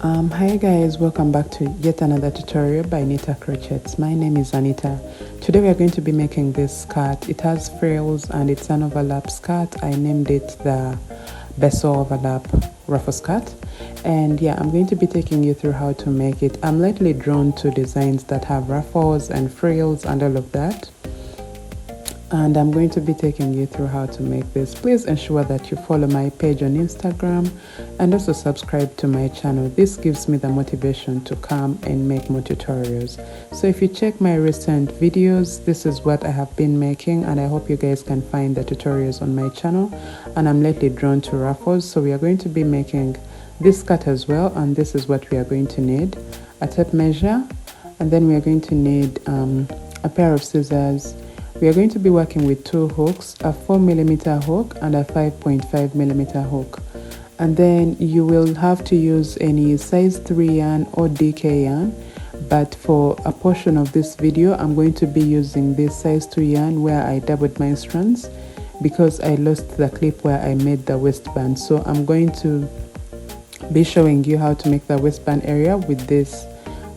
Hi guys, welcome back to yet another tutorial by Anita Crochets. My name is Anita. Today we are going to be making this skirt. It has frills and it's an overlap skirt. I named it the Bustle Overlap Ruffle Skirt. And yeah, I'm going to be taking you through how to make it. I'm lately drawn to designs that have ruffles and frills and all of that. And I'm going to be taking you through how to make this. Please ensure that you follow my page on Instagram and also subscribe to my channel. This gives me the motivation to come and make more tutorials. So if you check my recent videos, this is what I have been making, and I hope you guys can find the tutorials on my channel. And I'm lately drawn to ruffles, so we are going to be making this skirt as well, and this is what we are going to need: a tape measure, and then we are going to need a pair of scissors. We are going to be working with two hooks, a 4mm hook and a 5.5mm hook. And then you will have to use any size 3 yarn or DK yarn. But for a portion of this video, I'm going to be using this size 2 yarn where I doubled my strands because I lost the clip where I made the waistband. So I'm going to be showing you how to make the waistband area with this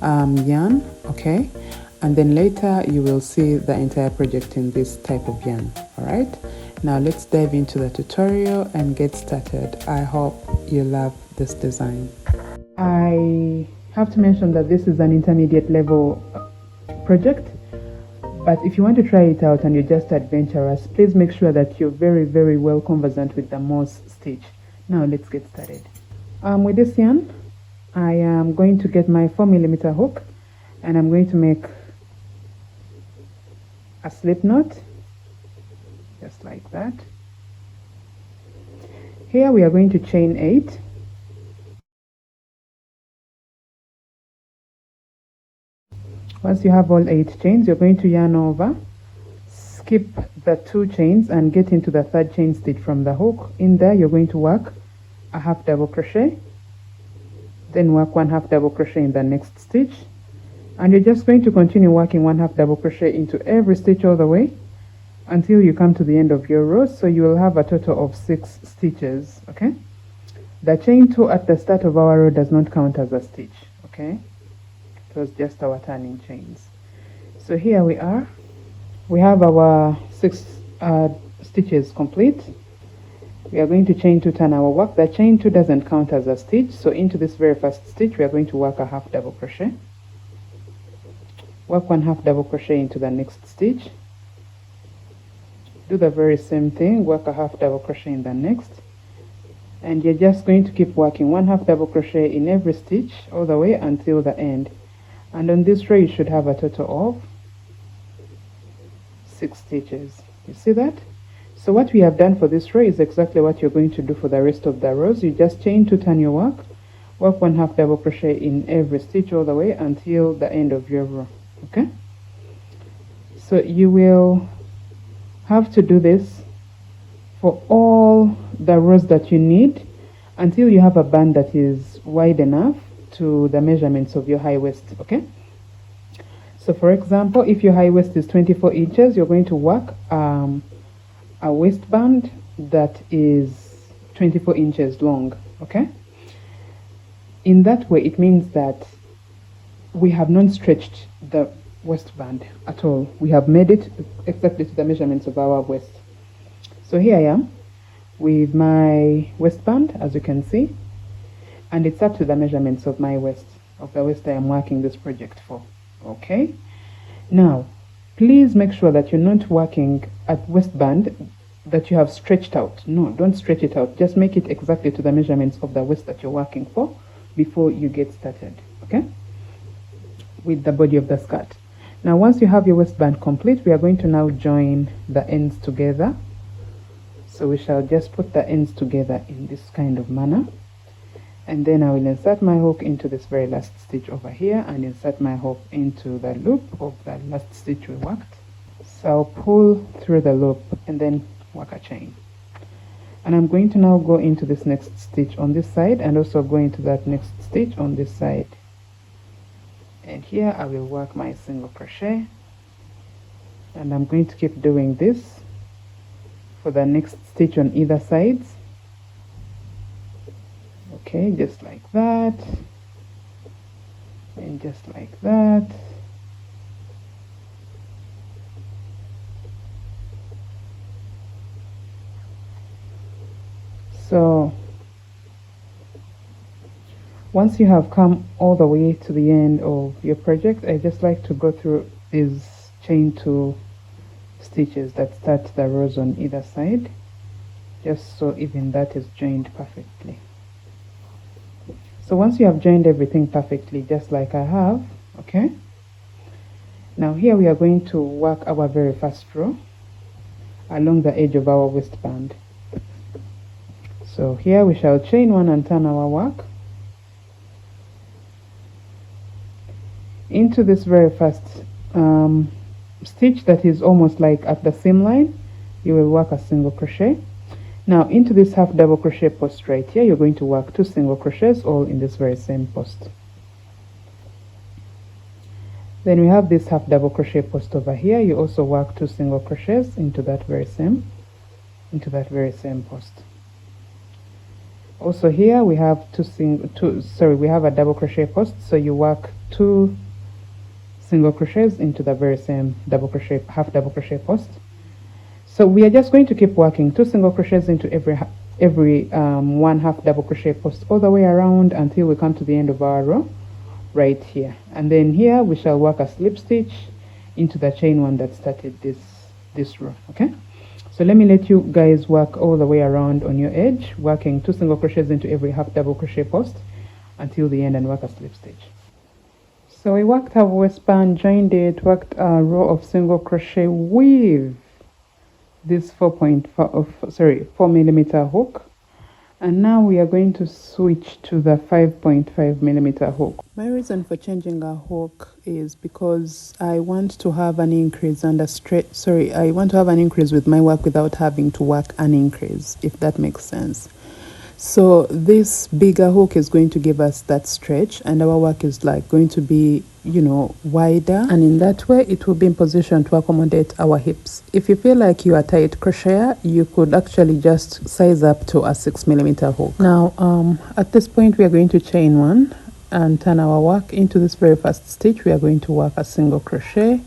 yarn, okay? And then later you will see the entire project in this type of yarn. All right, now let's dive into the tutorial and get started. I hope you love this design. I have to mention that this is an intermediate level project, but if you want to try it out and you're just adventurous, please make sure that you're very well conversant with the Morse stitch. Now let's get started. With this yarn, I am going to get my 4mm hook and I'm going to make a slip knot just like that. Here we are going to chain 8. Once you have all 8 chains, you're going to yarn over, skip the 2 chains and get into the 3rd chain stitch from the hook. In there you're going to work a half double crochet, then work 1 half double crochet in the next stitch, and you're just going to continue working 1 half double crochet into every stitch all the way until you come to the end of your row. So you will have a total of 6 stitches, okay? The chain 2 at the start of our row does not count as a stitch, okay? It was just our turning chains. So here we are. We have our 6 stitches complete. We are going to chain 2 turn our work. The chain 2 doesn't count as a stitch, so into this very first stitch we are going to work a half double crochet. Work 1 half double crochet into the next stitch. Do the very same thing, work a half double crochet in the next, and you're just going to keep working 1 half double crochet in every stitch all the way until the end. And on this row you should have a total of 6 stitches. You see that? So what we have done for this row is exactly what you're going to do for the rest of the rows. You just chain 2 turn your work 1 half double crochet in every stitch all the way until the end of your row. Okay, so you will have to do this for all the rows that you need until you have a band that is wide enough to the measurements of your high waist. Okay, so for example, if your high waist is 24 inches, you're going to work a waistband that is 24 inches long. Okay, in that way it means that we have not stretched the waistband at all. We have made it exactly to the measurements of our waist. So here I am with my waistband, as you can see, and it's up to the measurements of my waist, of the waist I am working this project for. Okay, now please make sure that you're not working at waistband that you have stretched out. No, don't stretch it out. Just make it exactly to the measurements of the waist that you're working for before you get started, okay, with the body of the skirt. Now once you have your waistband complete, we are going to now join the ends together. So we shall just put the ends together in this kind of manner, and then I will insert my hook into this very last stitch over here and insert my hook into the loop of the last stitch we worked. So I'll pull through the loop and then work a chain, and I'm going to now go into this next stitch on this side and also go into that next stitch on this side. And here I will work my single crochet, and I'm going to keep doing this for the next stitch on either sides. Okay, just like that. then just like that. So once you have come all the way to the end of your project, I just like to go through these chain 2 stitches that start the rows on either side, just so even that is joined perfectly. So once you have joined everything perfectly, just like I have, okay, now here we are going to work our very first row along the edge of our waistband. So here we shall chain 1 and turn our work into this very first stitch that is almost like at the seam line. You will work a single crochet. Now into this half double crochet post right here, you're going to work 2 single crochets all in this very same post. Then we have this half double crochet post over here. You also work 2 single crochets into that very same post. Also here we have we have a double crochet post, so you work 2 single crochets into the very same half double crochet post. So we are just going to keep working 2 single crochets into every 1 half double crochet post all the way around until we come to the end of our row right here. And then here we shall work a slip stitch into the chain 1 that started this row. Okay, so let me let you guys work all the way around on your edge, working 2 single crochets into every half double crochet post until the end, and work a slip stitch. So we worked our waistband, joined it, worked a row of single crochet with this 4mm hook, and now we are going to switch to the 5.5mm hook. My reason for changing a hook is because I want to have an increase and I want to have an increase with my work without having to work an increase, if that makes sense. So this bigger hook is going to give us that stretch, and our work is like going to be, you know, wider, and in that way it will be in position to accommodate our hips. If you feel like you are tight crocheter, you could actually just size up to a 6mm hook. Now at this point we are going to chain 1 and turn our work into this very first stitch. We are going to work a single crochet,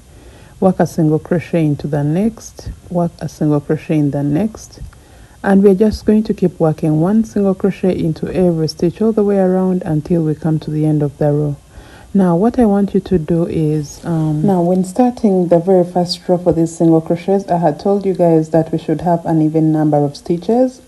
work a single crochet into the next, work a single crochet in the next, and we're just going to keep working 1 single crochet into every stitch all the way around until we come to the end of the row. Now what I want you to do is now when starting the very first row for these single crochets, I had told you guys that we should have an even number of stitches,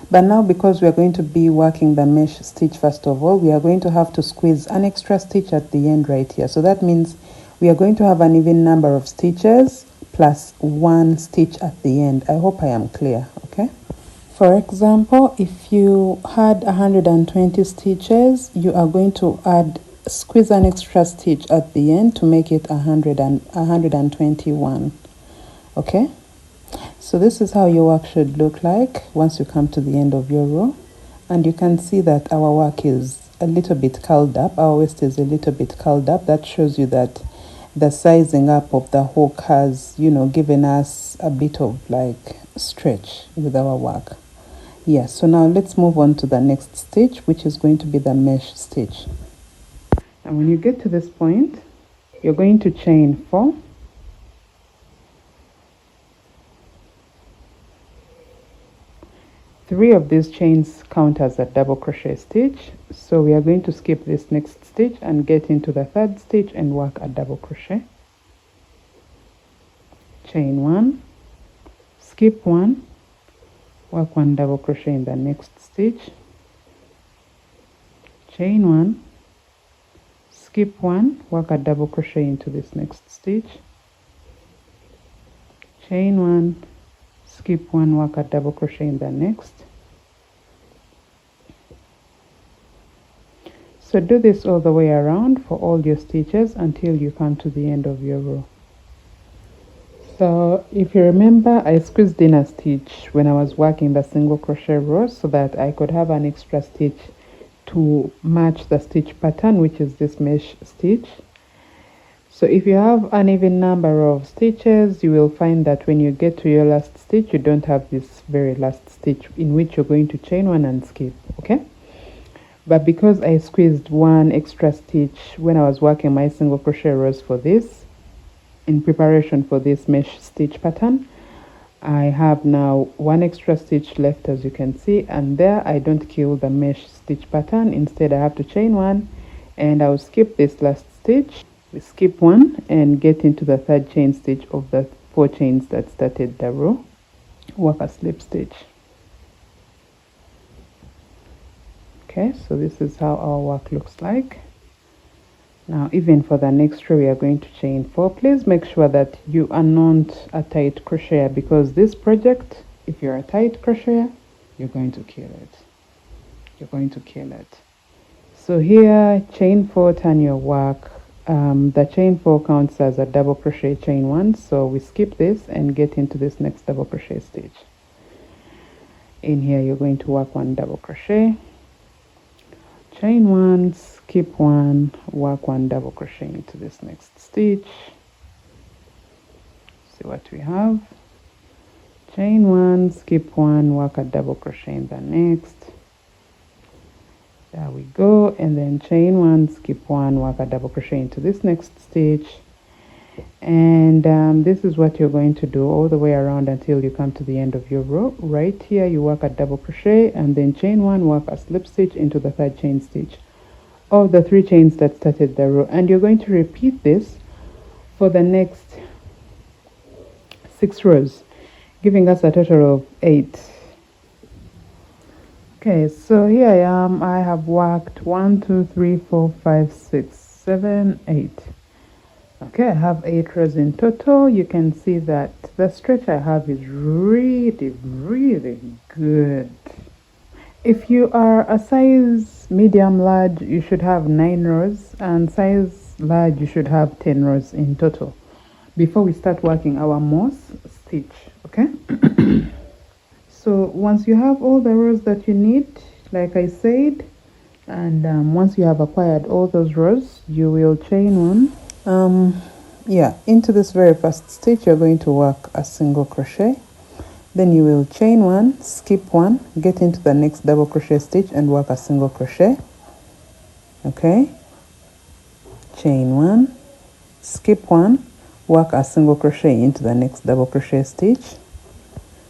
but now because we are going to be working the mesh stitch first of all, we are going to have to squeeze an extra stitch at the end right here. So that means we are going to have an even number of stitches plus 1 stitch at the end. I hope I am clear. Okay, for example, if you had 120 stitches, you are going to squeeze an extra stitch at the end to make it 121. Okay, so this is how your work should look like once you come to the end of your row, and you can see that our work is a little bit curled up. Our waist is a little bit curled up. That shows you that the sizing up of the hook has, you know, given us a bit of like stretch with our work. Yes, so now let's move on to the next stitch, which is going to be the mesh stitch. And when you get to this point, you're going to chain 4, three of these chains count as a double crochet stitch, so we are going to skip this next stitch and get into the 3rd stitch and work a double crochet, chain 1, skip 1, work 1 double crochet in the next stitch, chain 1, skip 1, work a double crochet into this next stitch, chain 1, skip 1, work a double crochet in the next. So do this all the way around for all your stitches until you come to the end of your row. So if you remember, I squeezed in a stitch when I was working the single crochet row so that I could have an extra stitch to match the stitch pattern, which is this mesh stitch. So if you have an even number of stitches, you will find that when you get to your last stitch, you don't have this very last stitch in which you're going to chain 1 and skip. Okay, but because I squeezed one extra stitch when I was working my single crochet rows for this, in preparation for this mesh stitch pattern, I have now one extra stitch left, as you can see, and there I don't kill the mesh stitch pattern. Instead I have to chain one, and I'll skip this last stitch. We skip one and get into the third chain stitch of the 4 chains that started the row. Work a slip stitch. Okay, so this is how our work looks like. Now, even for the next row, we are going to chain 4. Please make sure that you are not a tight crocheter, because this project, if you're a tight crocheter, you're going to kill it. You're going to kill it. So here, chain 4, turn your work. The chain 4 counts as a double crochet chain 1, so we skip this and get into this next double crochet stitch. In here, you're going to work 1 double crochet, chain 1, skip 1, work 1 double crochet into this next stitch. See what we have. Chain 1, skip 1, work a double crochet in the next. There we go. And then chain 1, skip 1, work a double crochet into this next stitch. And this is what you're going to do all the way around until you come to the end of your row. Right here, you work a double crochet and then chain 1, work a slip stitch into the third chain stitch of the 3 chains that started the row. And you're going to repeat this for the next 6 rows, giving us a total of 8. Okay, so here I am. I have worked 1, 2, 3, 4, 5, 6, 7, 8. Okay, I have 8 rows in total. You can see that the stretch I have is really, really good. If you are a size medium large, you should have 9 rows, and size large, you should have 10 rows in total before we start working our moss stitch. Okay. So once you have all the rows that you need, like I said, and once you have acquired all those rows, you will chain 1. Into this very first stitch, you're going to work a single crochet. Then you will chain 1, skip 1, get into the next double crochet stitch and work a single crochet. Okay. Chain 1, skip 1, work a single crochet into the next double crochet stitch.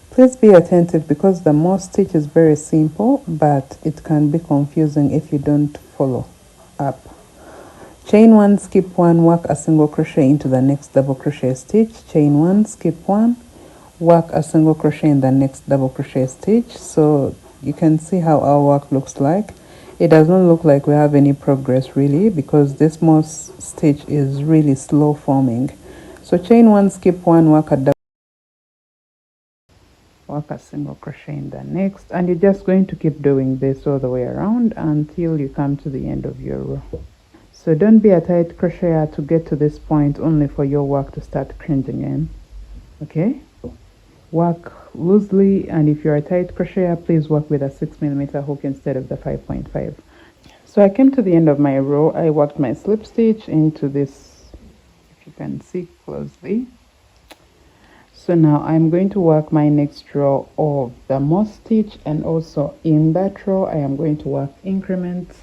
Please be attentive, because the moss stitch is very simple, but it can be confusing if you don't follow up. Chain 1, skip 1, work a single crochet into the next double crochet stitch. Chain 1, skip 1, work a single crochet in the next double crochet stitch. So you can see how our work looks like. It does not look like we have any progress really, because this moss stitch is really slow forming. So chain 1, skip 1, work a single crochet in the next, and you're just going to keep doing this all the way around until you come to the end of your row. So don't be a tight crocheter to get to this point only for your work to start cringing in. Okay, work loosely, and if you're a tight crocheter, please work with a 6mm hook instead of the 5.5. So I came to the end of my row. I worked my slip stitch into this, if you can see closely. So now I'm going to work my next row of the moss stitch, and also in that row I am going to work increments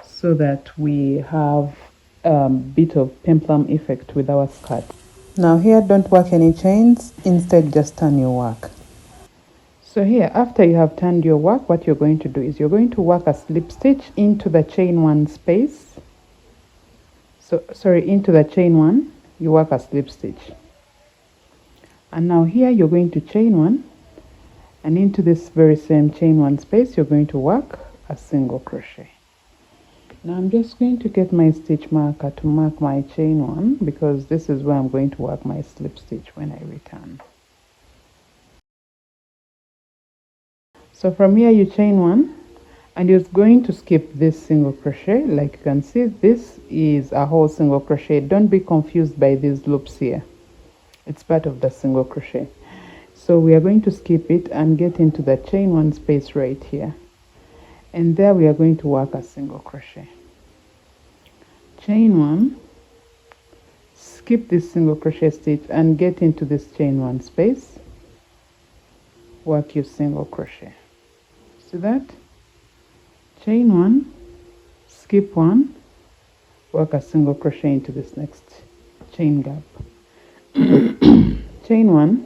so that we have a bit of peplum effect with our skirt. Now here, don't work any chains, instead just turn your work. So here, after you have turned your work, what you're going to do is you're going to work a slip stitch into the chain 1 space. So sorry, into the chain 1 you work a slip stitch. And now here you're going to chain 1, and into this very same chain 1 space you're going to work a single crochet. Now I'm just going to get my stitch marker to mark my chain 1, because this is where I'm going to work my slip stitch when I return. So from here you chain 1, and you're going to skip this single crochet. Like you can see, this is a whole single crochet. Don't be confused by these loops here. It's part of the single crochet. So we are going to skip it and get into the chain 1 space right here, and there we are going to work a single crochet. Chain 1, skip this single crochet stitch and get into this chain 1 space, work your single crochet. See that? chain 1, skip 1, work a single crochet into this next chain gap. Chain 1,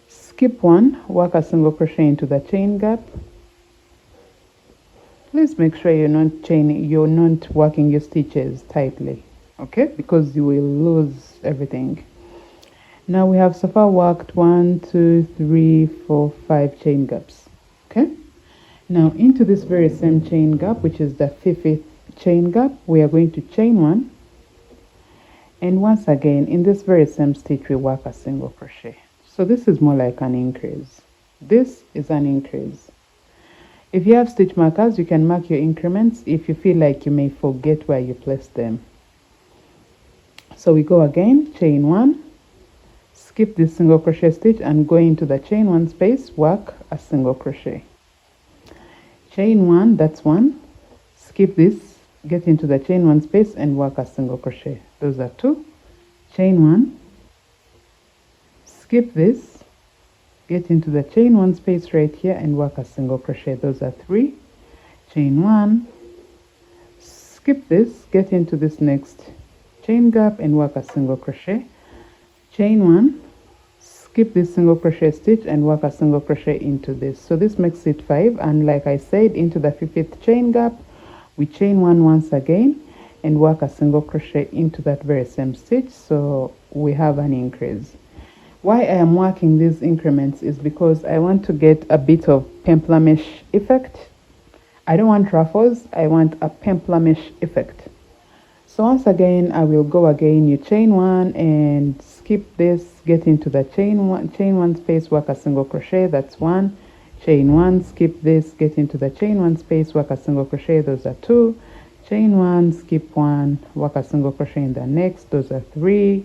skip 1, work a single crochet into the chain gap. Please make sure you're not working your stitches tightly, okay, because you will lose everything. Now we have so far worked 1, 2, 3, 4, 5 chain gaps. Okay, now into this very same chain gap, which is the 5th chain gap, we are going to chain 1, and once again in this very same stitch we work a single crochet. So this is more like an increase. This is an increase. If you have stitch markers, you can mark your increments if you feel like you may forget where you placed them. So we go again, chain 1, skip this single crochet stitch and go into the chain 1 space, work a single crochet. Chain 1, that's 1, skip this, get into the chain 1 space and work a single crochet. Those are 2. Chain 1, skip this, get into the chain 1 space right here and work a single crochet. Those are 3. Chain 1, skip this, get into this next chain gap and work a single crochet. Chain 1, skip this single crochet stitch and work a single crochet into this. So this makes it 5, and like I said, into the 5th chain gap we chain 1 once again and work a single crochet into that very same stitch, so we have an increase. Why I am working these increments is because I want to get a bit of pemplamish effect. I don't want ruffles, I want a pemplamish effect. So once again I will go again, you chain 1 and skip this, get into the chain 1 space, work a single crochet. That's 1. Chain 1, skip this, get into the chain 1 space, work a single crochet. Those are 2. Chain 1, skip 1, work a single crochet in the next. Those are 3.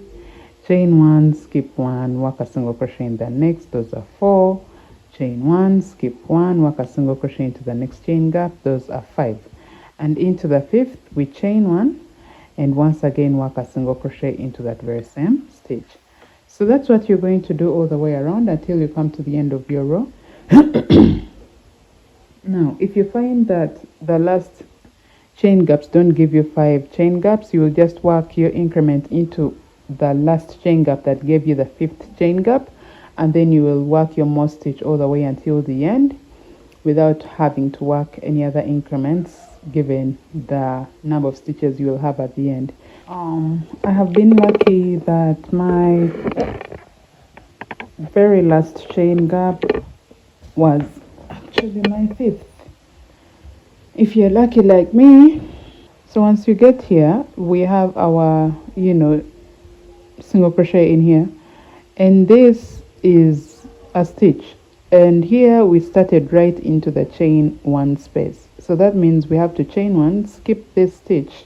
Chain 1, skip 1, work a single crochet in the next. Those are 4. Chain 1, skip 1, work a single crochet into the next chain gap. Those are 5. And into the 5th we chain 1 and once again work a single crochet into that very same stitch. So that's what you're going to do all the way around until you come to the end of your row. Now if you find that the last chain gaps don't give you 5 chain gaps, you will just work your increment into the last chain gap that gave you the 5th chain gap, and then you will work your moss stitch all the way until the end without having to work any other increments given the number of stitches you will have at the end. I have been lucky that my very last chain gap was actually my 5th. If you're lucky like me, so once you get here we have our single crochet in here, and this is a stitch, and here we started right into the chain 1 space. So that means we have to chain 1, skip this stitch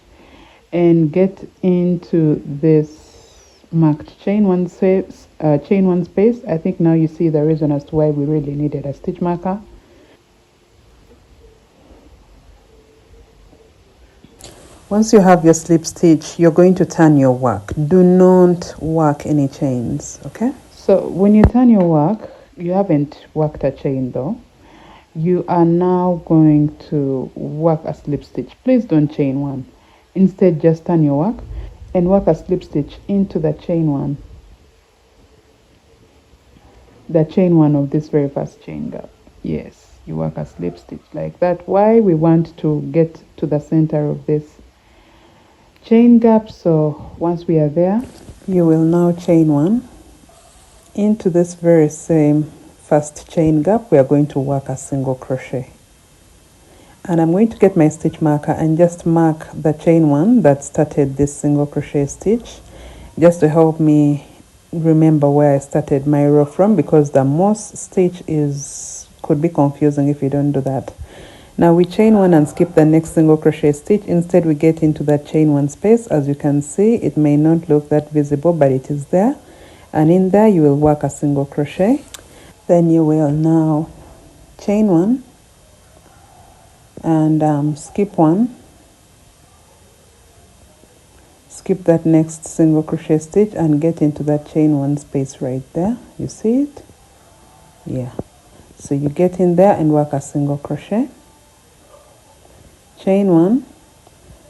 and get into this marked chain 1 space. I think now you see the reason as to why we really needed a stitch marker. Once you have your slip stitch, you're going to turn your work. Do not work any chains, okay? So when you turn your work, you haven't worked a chain though. You are now going to work a slip stitch. Please don't chain 1. Instead, just turn your work and work a slip stitch into the chain 1. The chain 1 of this very first chain gap. Yes, you work a slip stitch like that. Why? We want to get to the center of this chain gap. So once we are there, you will now chain 1 into this very same first chain gap. We are going to work a single crochet, and I'm going to get my stitch marker and just mark the chain 1 that started this single crochet stitch, just to help me remember where I started my row from, because the moss stitch could be confusing if you don't do that. Now we chain 1 and skip the next single crochet stitch. Instead we get into that chain 1 space. As you can see, it may not look that visible, but it is there, and in there you will work a single crochet. Then you will now chain 1 and skip 1, skip that next single crochet stitch and get into that chain 1 space right there. You see it? Yeah. So you get in there and work a single crochet. chain 1,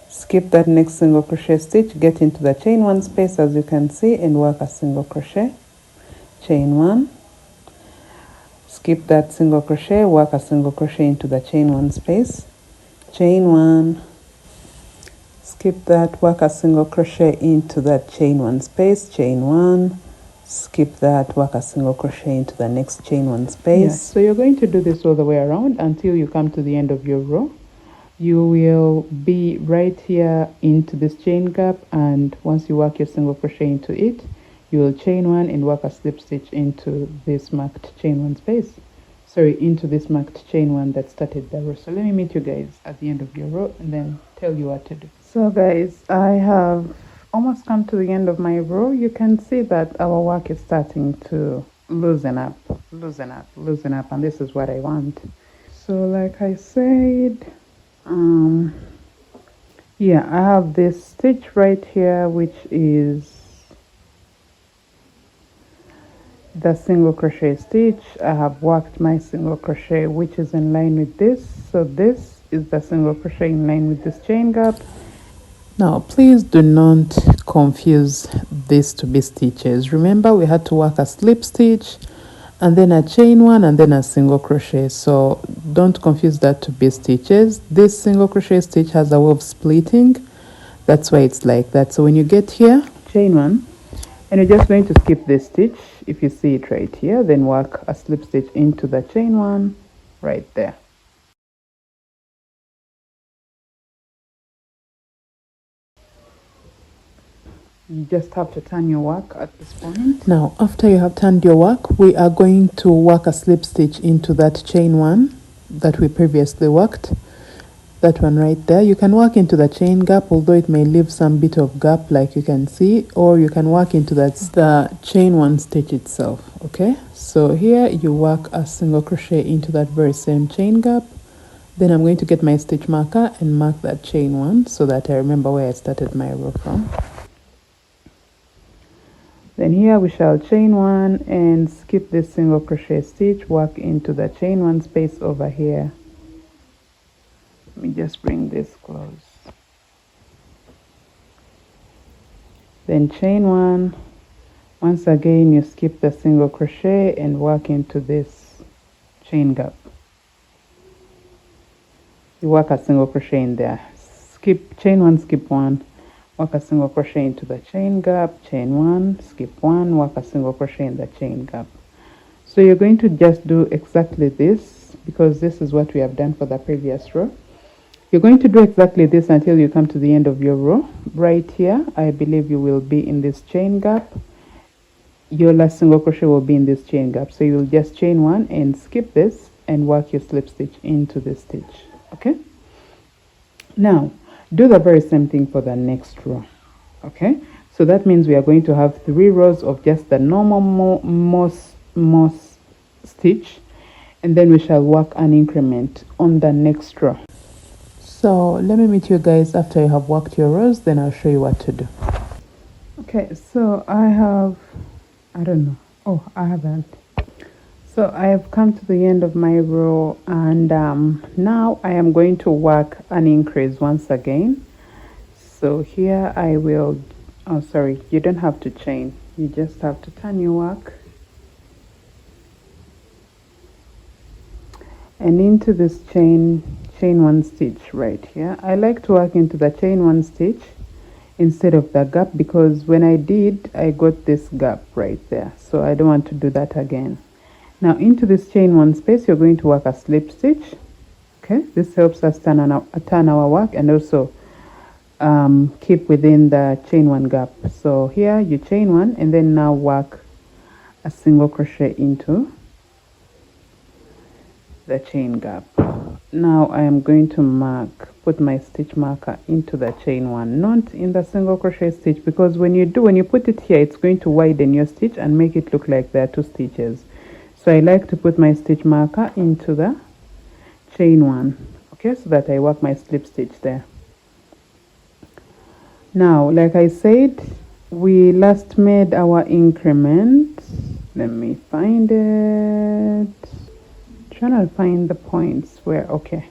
skip that next single crochet stitch, get into the chain 1 space as you can see, and work a single crochet, chain 1, skip that single crochet, work a single crochet into the chain 1 space, chain 1, skip that, work a single crochet into that chain 1 space, chain 1, skip that, work a single crochet into the next chain 1 space. Yes, so you're going to do this all the way around until you come to the end of your row. You will be right here into this chain gap, and once you work your single crochet into it, you will chain 1 and work a slip stitch into this marked chain 1 space. Sorry, into this marked chain 1 that started the row. So let me meet you guys at the end of your row and then tell you what to do. So guys, I have almost come to the end of my row. You can see that our work is starting to loosen up, and this is what I want. So like I said, yeah, I have this stitch right here, which is the single crochet stitch. I have worked my single crochet, which is in line with this. So this is the single crochet in line with this chain gap. Now please do not confuse this to be stitches. Remember, we had to work a slip stitch and then a chain 1 and then a single crochet, so don't confuse that to be stitches. This single crochet stitch has a way of splitting, that's why it's like that. So when you get here, chain 1, and you're just going to skip this stitch, if you see it right here, then work a slip stitch into the chain 1 right there. You just have to turn your work at this point. Now, after you have turned your work, we are going to work a slip stitch into that chain 1 that we previously worked. That one right there. You can work into the chain gap, although it may leave some bit of gap like you can see, or you can work into the chain 1 stitch itself. Okay, so here you work a single crochet into that very same chain gap. Then I'm going to get my stitch marker and mark that chain 1 so that I remember where I started my row from. Then here we shall chain 1 and skip this single crochet stitch, work into the chain 1 space over here. Let me just bring this close. Then chain 1. Once again, you skip the single crochet and work into this chain gap. You work a single crochet in there. Skip chain 1, skip 1. Work a single crochet into the chain gap, chain 1, skip 1, work a single crochet in the chain gap. So you're going to just do exactly this, because this is what we have done for the previous row. You're going to do exactly this until you come to the end of your row. Right here, I believe you will be in this chain gap. Your last single crochet will be in this chain gap. So you will just chain 1 and skip this and work your slip stitch into this stitch. Okay? Now, do the very same thing for the next row. Okay, so that means we are going to have 3 rows of just the normal moss stitch, and then we shall work an increment on the next row. So let me meet you guys after you have worked your rows, then I'll show you what to do. Okay, so I haven't. So I have come to the end of my row, and now I am going to work an increase once again. So here I will, oh sorry, you don't have to chain, you just have to turn your work and into this chain 1 stitch right here. I like to work into the chain 1 stitch instead of the gap, because when I got this gap right there, so I don't want to do that again. Now into this chain 1 space, you're going to work a slip stitch. Okay, this helps us turn our work and also keep within the chain 1 gap. So here you chain 1 and then now work a single crochet into the chain gap. Now I am going to put my stitch marker into the chain 1, not in the single crochet stitch, because when you put it here, it's going to widen your stitch and make it look like there are 2 stitches. So I like to put my stitch marker into the chain 1, okay, so that I work my slip stitch there. Now, like I said, we last made our increment. Let me find it. Trying to find the points where, okay.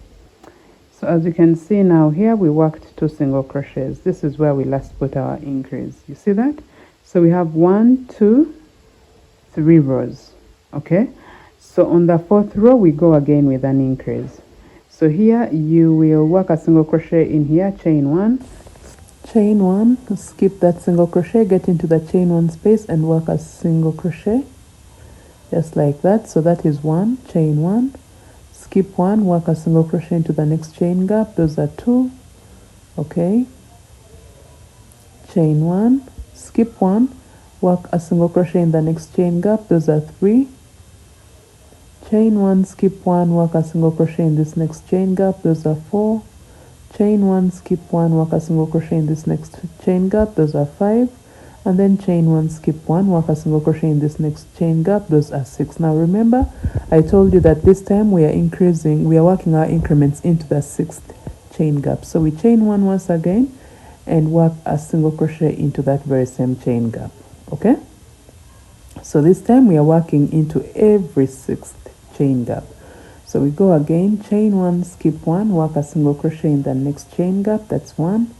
So So as you can see now, here we worked 2 single crochets. This is where we last put our increase. You see that? So we have 1, 2, 3 rows. Okay, so on the 4th row we go again with an increase. So here you will work a single crochet in here, chain 1, skip that single crochet, get into the chain 1 space and work a single crochet just like that. So that is 1, chain 1, skip 1, work a single crochet into the next chain gap. Those are 2. Okay, chain 1, skip 1, work a single crochet in the next chain gap. Those are 3. Chain 1, skip 1, work a single crochet in this next chain gap. Those are 4. Chain 1, skip 1, work a single crochet in this next chain gap. Those are 5. And then chain 1, skip 1, work a single crochet in this next chain gap. Those are 6. Now remember, I told you that this time we are working our increments into the 6th chain gap. So we chain 1 once again and work a single crochet into that very same chain gap. Okay, so this time we are working into every 6th chain gap. So we go again, chain 1, skip 1, work a single crochet in the next chain gap. That's 1.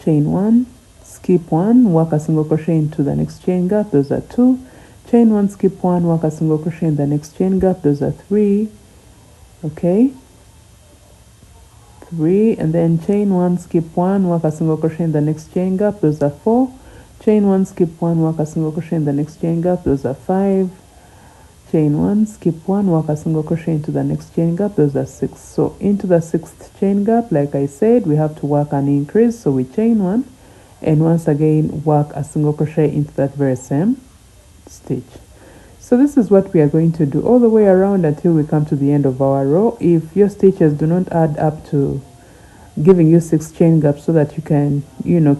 Chain 1, skip 1, work a single crochet into the next chain gap. Those are 2. Chain 1, skip 1, work a single crochet in the next chain gap. Those are 3. Okay, 3. And then chain 1, skip 1, work a single crochet in the next chain gap. Those are 4. Chain 1, skip 1, work a single crochet in the next chain gap. Those are 5. Chain 1, skip 1, work a single crochet into the next chain gap. Those are 6. So into the 6th chain gap, like I said, we have to work an increase. So we chain 1 and once again work a single crochet into that very same stitch. So this is what we are going to do all the way around until we come to the end of our row. If your stitches do not add up to giving you 6 chain gaps so that you can,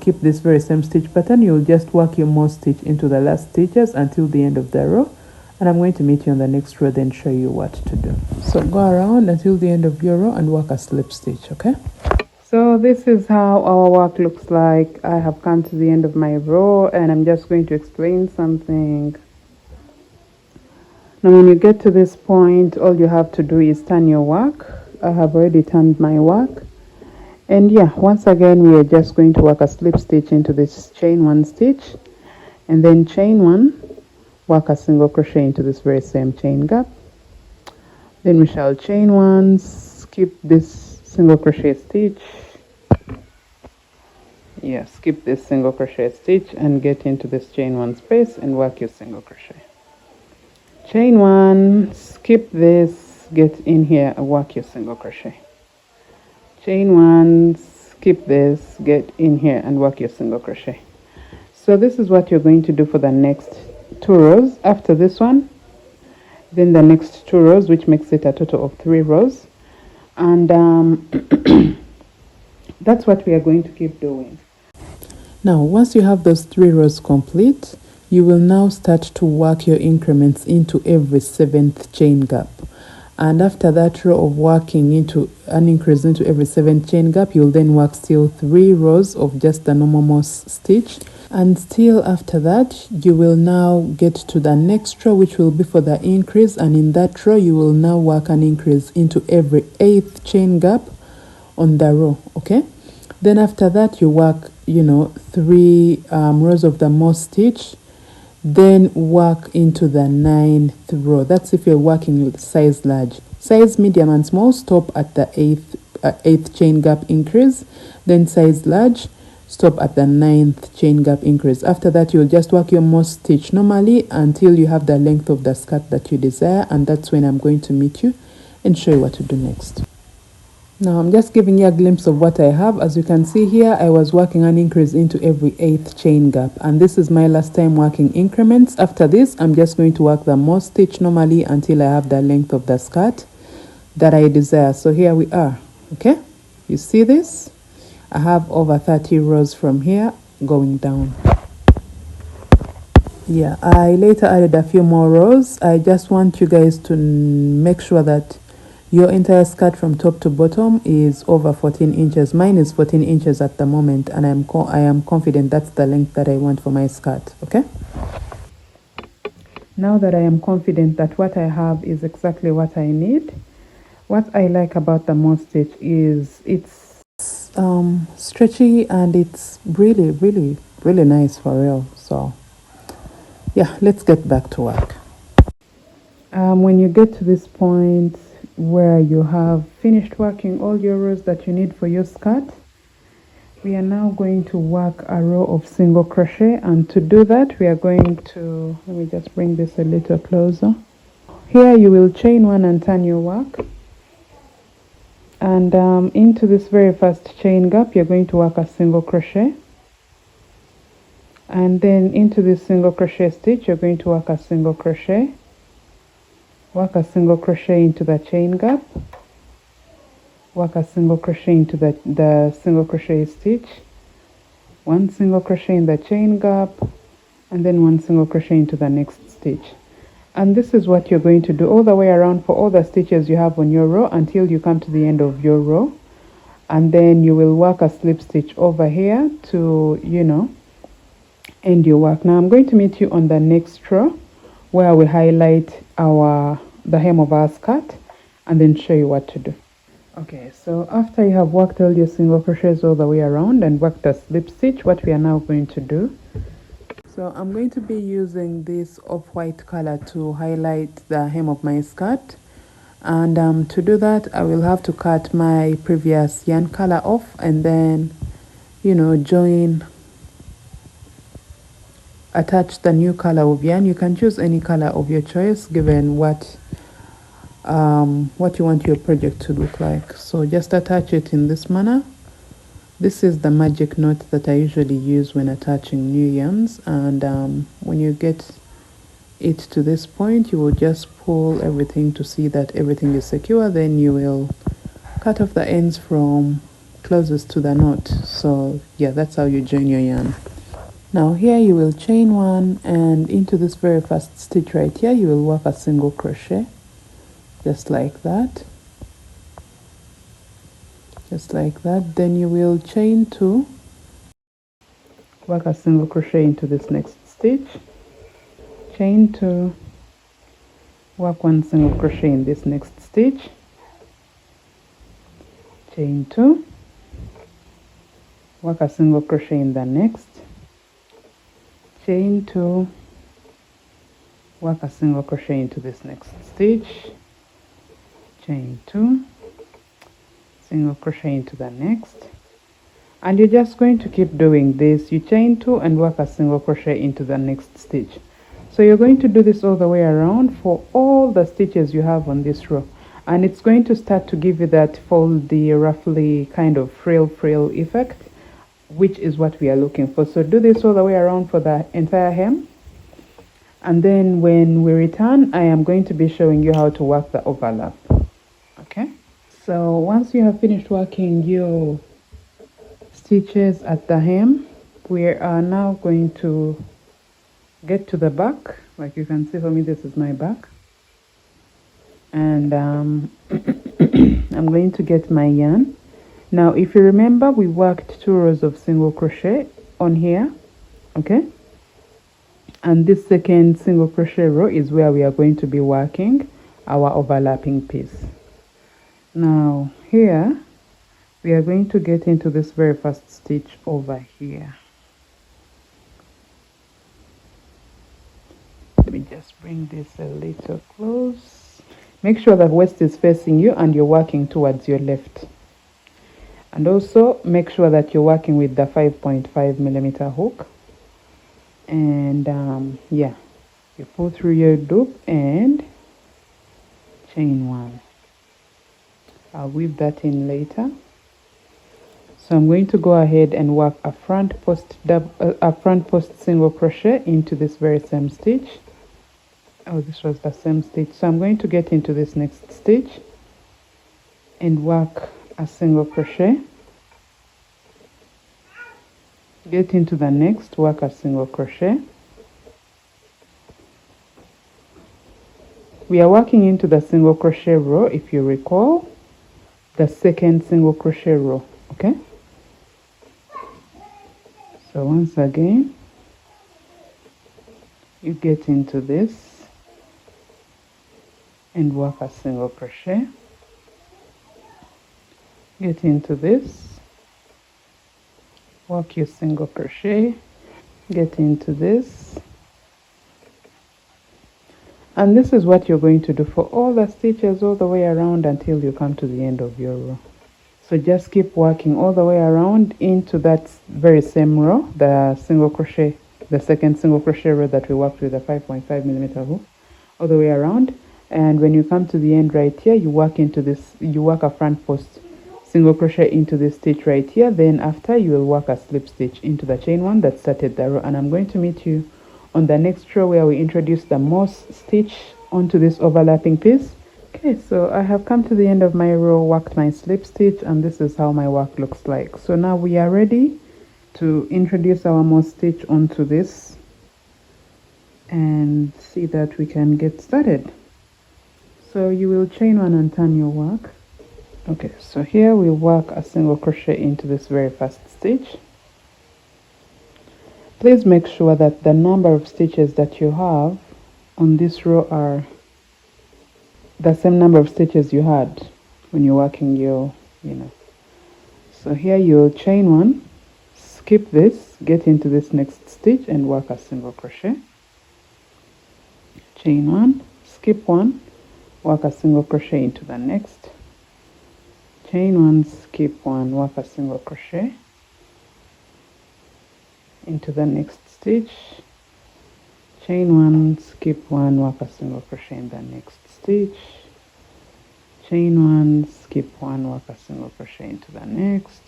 keep this very same stitch pattern, you'll just work your most stitch into the last stitches until the end of the row. And I'm going to meet you on the next row, then show you what to do. So go around until the end of your row and work a slip stitch, okay? So this is how our work looks like. I have come to the end of my row and I'm just going to explain something. Now when you get to this point, all you have to do is turn your work. I have already turned my work. And yeah, once again, we are just going to work a slip stitch into this chain 1 stitch and then chain 1, work a single crochet into this very same chain gap. Then we shall chain 1, skip this single crochet stitch. Yeah, skip this single crochet stitch and get into this chain 1 space and work your single crochet. Chain 1, skip this, get in here and work your single crochet. Chain 1, skip this, get in here and work your single crochet. So this is what you're going to do for the next 2 rows. After this one, then the next 2 rows, which makes it a total of 3 rows. And that's what we are going to keep doing. Now once you have those 3 rows complete, you will now start to work your increments into every 7th chain gap. And after that row of working into an increase into every 7th chain gap, you'll then work still 3 rows of just the normal moss stitch. And still after that, you will now get to the next row, which will be for the increase. And in that row, you will now work an increase into every 8th chain gap on the row, okay? Then after that, you work, 3 rows of the moss stitch. Then work into the 9th row. That's if you're working with size large. Size medium and small, stop at the 8th chain gap increase. Then size large, stop at the 9th chain gap increase. After that, you'll just work your moss stitch normally until you have the length of the skirt that you desire, and that's when I'm going to meet you and show you what to do next. Now I'm just giving you a glimpse of what I have. As you can see here, I was working an increase into every 8th chain gap, and this is my last time working increments. After this, I'm just going to work the moss stitch normally until I have the length of the skirt that I desire. So here we are, okay? You see this? I have over 30 rows from here going down. Yeah, I later added a few more rows. I just want you guys to make sure that your entire skirt from top to bottom is over 14 inches. Mine is 14 inches at the moment, and I am confident that's the length that I want for my skirt, okay? Now that I am confident that what I have is exactly what I need, What I like about the mod stitch is it's stretchy, and it's really nice for real. So yeah, let's get back to work. When you get to this point where you have finished working all your rows that you need for your skirt, we are now going to work a row of single crochet, and to do that we are going to, let me just bring this a little closer. Here you will chain one and turn your work, and into this very first chain gap you're going to work a single crochet, and then into this single crochet stitch you're going to work a single crochet, work a single crochet into the chain gap, work a single crochet into the single crochet stitch, one single crochet in the chain gap, and then one single crochet into the next stitch. And this is what you're going to do all the way around for all the stitches you have on your row until you come to the end of your row. And then you will work a slip stitch over here to, you know, end your work. Now I'm going to meet you on the next row where we highlight the hem of our skirt and then show you what to do. Okay, so after you have worked all your single crochets all the way around and worked a slip stitch, what we are now going to do, so I'm going to be using this off-white color to highlight the hem of my skirt, and to do that I will have to cut my previous yarn color off and then, you know, attach the new color of yarn. You can choose any color of your choice given what you want your project to look like. So just attach it in this manner. This is the magic knot that I usually use when attaching new yarns, and when you get it to this point you will just pull everything to see that everything is secure. Then you will cut off the ends from closest to the knot. So yeah, that's how you join your yarn. Now here you will chain one, and into this very first stitch right here you will work a single crochet, just like that, just like that. Then you will chain two, work a single crochet into this next stitch, chain two, work one single crochet in this next stitch, chain two, work a single crochet in the next, chain two, work a single crochet into this next stitch, chain two, single crochet into the next, and you're just going to keep doing this. You chain two and work a single crochet into the next stitch. So you're going to do this all the way around for all the stitches you have on this row, and it's going to start to give you that foldy, roughly kind of frill effect, which is what we are looking for. So do this all the way around for the entire hem, and then when we return I am going to be showing you how to work the overlap. Okay, so once you have finished working your stitches at the hem, we are now going to get to the back. Like you can see, for me this is my back, and I'm going to get my yarn. Now if you remember, we worked 2 rows of single crochet on here, okay, and this second single crochet row is where we are going to be working our overlapping piece. Now here we are going to get into this very first stitch over here. Let me just bring this a little close. Make sure the waist is facing you and you're working towards your left, and also make sure that you're working with the 5.5mm hook, and yeah, you pull through your loop and chain one. I'll weave that in later. So I'm going to go ahead and work a front post single crochet into this very same stitch. Oh, this was the same stitch. So I'm going to get into this next stitch and work a single crochet, get into the next, work a single crochet. We are working into the single crochet row, if you recall, the second single crochet row. Okay, so once again you get into this and work a single crochet, get into this, work your single crochet, get into this, and this is what you're going to do for all the stitches all the way around until you come to the end of your row. So just keep working all the way around into that very same row, the single crochet, the second single crochet row that we worked with a 5.5mm hook, all the way around. And when you come to the end right here, you work into this, you work a front post single crochet into this stitch right here. Then after, you will work a slip stitch into the chain one that started the row. And I'm going to meet you on the next row where we introduce the moss stitch onto this overlapping piece. Okay, so I have come to the end of my row, worked my slip stitch, and this is how my work looks like. So now we are ready to introduce our moss stitch onto this and see that we can get started. So you will chain one and turn your work. Okay, so here we work a single crochet into this very first stitch. Please make sure that the number of stitches that you have on this row are the same number of stitches you had when you're working your, So here you'll chain one, skip this, get into this next stitch and work a single crochet. Chain one, skip one, work a single crochet into the next. Chain one, skip one, work a single crochet into the next stitch. Chain one, skip one, work a single crochet in the next stitch. Chain one, skip one, work a single crochet into the next.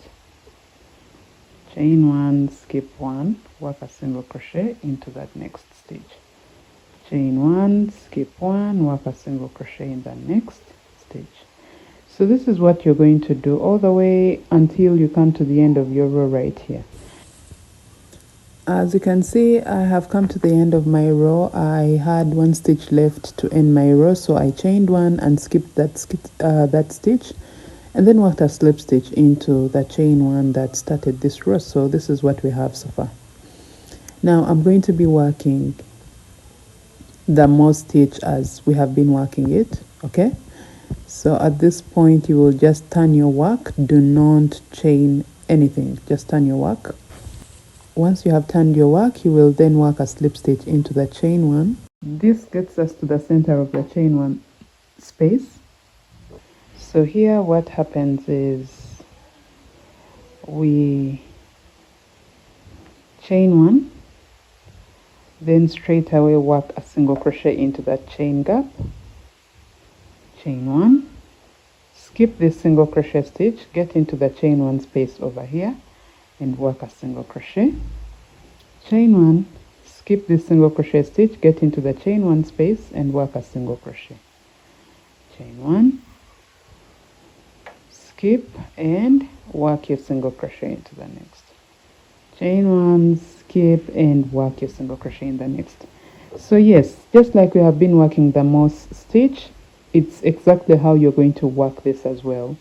Chain one, skip one, work a single crochet into that next stitch. Chain one, skip one, work a single crochet in the next stitch. So this is what you're going to do all the way until you come to the end of your row right here. As you can see, I have come to the end of my row. I had one stitch left to end my row, so I chained one and skipped that stitch and then worked a slip stitch into the chain one that started this row. So this is what we have so far. Now I'm going to be working the moss stitch as we have been working it. Okay, so at this point you will just turn your work. Do not chain anything, just turn your work. Once you have turned your work, you will then work a slip stitch into the chain one. This gets us to the center of the chain one space. So here what happens is we chain one, then straight away work a single crochet into that chain gap. Chain one, skip this single crochet stitch, get into the chain one space over here and work a single crochet. Chain one, skip this single crochet stitch, get into the chain one space and work a single crochet. Chain one, skip and work your single crochet into the next. Chain one, skip and work your single crochet in the next. So yes, just like we have been working the moss stitch, it's exactly how you're going to work this as well.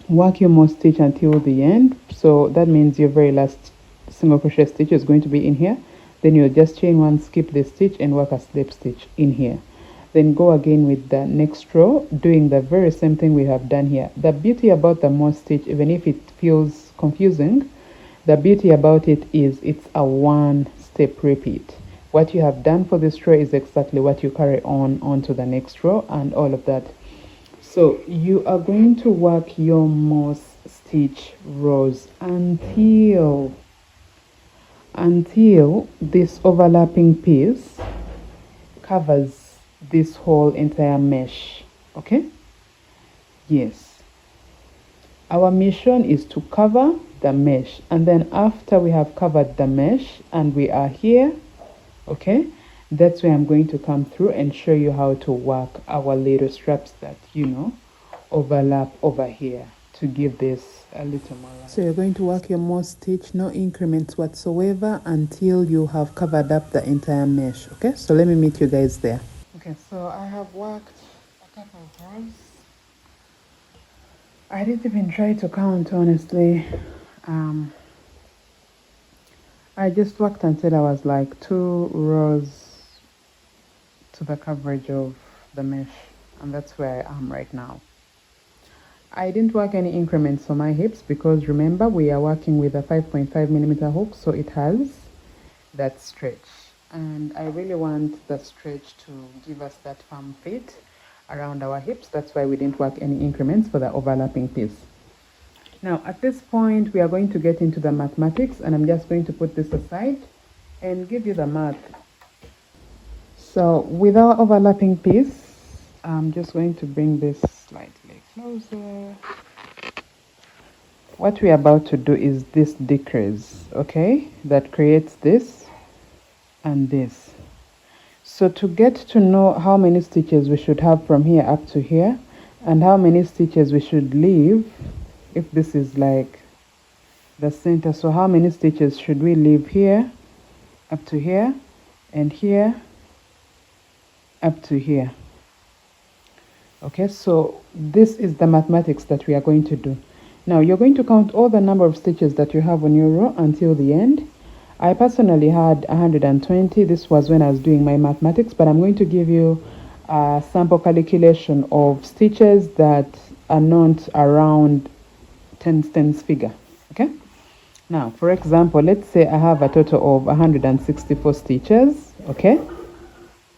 Work your moss stitch until the end. So that means your very last single crochet stitch is going to be in here. Then you'll just chain one, skip this stitch and work a slip stitch in here. Then go again with the next row, doing the very same thing we have done here. The beauty about the moss stitch, even if it feels confusing, the beauty about it is it's a one-step repeat. What you have done for this row is exactly what you carry on onto the next row and all of that. So you are going to work your moss stitch rows until this overlapping piece covers this whole entire mesh. Okay, yes, our mission is to cover the mesh, and then after we have covered the mesh and we are here, okay, that's where I'm going to come through and show you how to work our little straps that overlap over here to give this a little more light. So you're going to work your moss stitch, no increments whatsoever, until you have covered up the entire mesh. Okay, so let me meet you guys there. Okay, so I have worked a couple of rows. I didn't even try to count, honestly. I just worked until I was like 2 rows to the coverage of the mesh, and that's where I am right now. I didn't work any increments for my hips because remember we are working with a 5.5mm hook, so it has that stretch, and I really want the stretch to give us that firm fit around our hips. That's why we didn't work any increments for the overlapping piece. Now at this point we are going to get into the mathematics, and I'm just going to put this aside and give you the math. So with our overlapping piece, I'm just going to bring this slightly closer. What we're about to do is this decrease, okay, that creates this and this. So to get to know how many stitches we should have from here up to here and how many stitches we should leave, if this is like the center, so how many stitches should we leave here up to here and here up to here? Okay, so this is the mathematics that we are going to do. Now you're going to count all the number of stitches that you have on your row until the end. I personally had 120. This was when I was doing my mathematics, but I'm going to give you a sample calculation of stitches that are not around 10 figure. Okay, now for example, let's say I have a total of 164 stitches. Okay,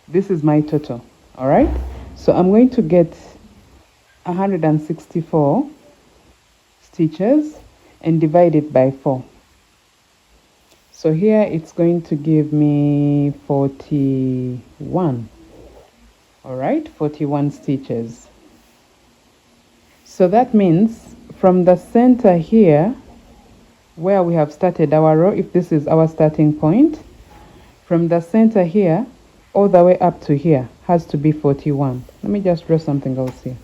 this is my total. All right, so I'm going to get 164 stitches and divide it by 4. So here it's going to give me 41. All right, 41 stitches. So that means from the center here where we have started our row, if this is our starting point, from the center here all the way up to here has to be 41. Let me just draw something else here.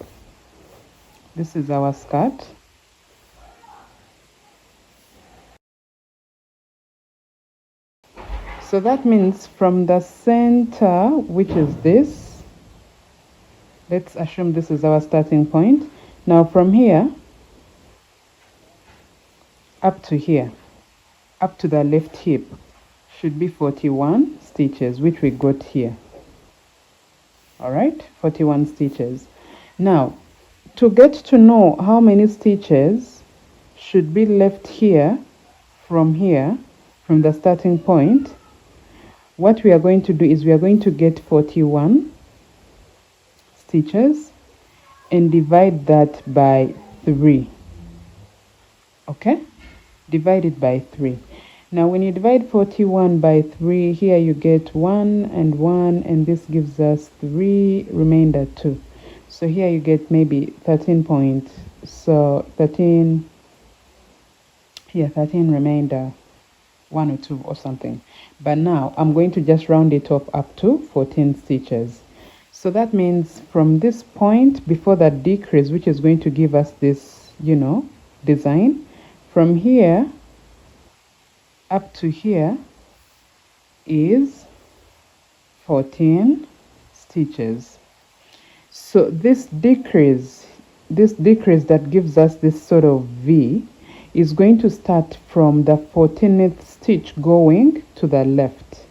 This is our skirt. So that means from the center, which is this, let's assume this is our starting point. Now from here up to here, up to the left hip, should be 41 stitches, which we got here. All right, 41 stitches. Now to get to know how many stitches should be left here, from the starting point, what we are going to do is we are going to get 41 stitches and divide that by 3. Okay, divide it by 3. Now when you divide 41 by 3, here you get 1 and 1, and this gives us 3 remainder 2. So here you get maybe 13 point, so 13 here, 13 remainder 1 or 2 or something. But now I'm going to just round it up to 14 stitches. So that means from this point before that decrease, which is going to give us this, you know, design, from here up to here is 14 stitches. So this decrease that gives us this sort of V is going to start from the 14th stitch going to the left.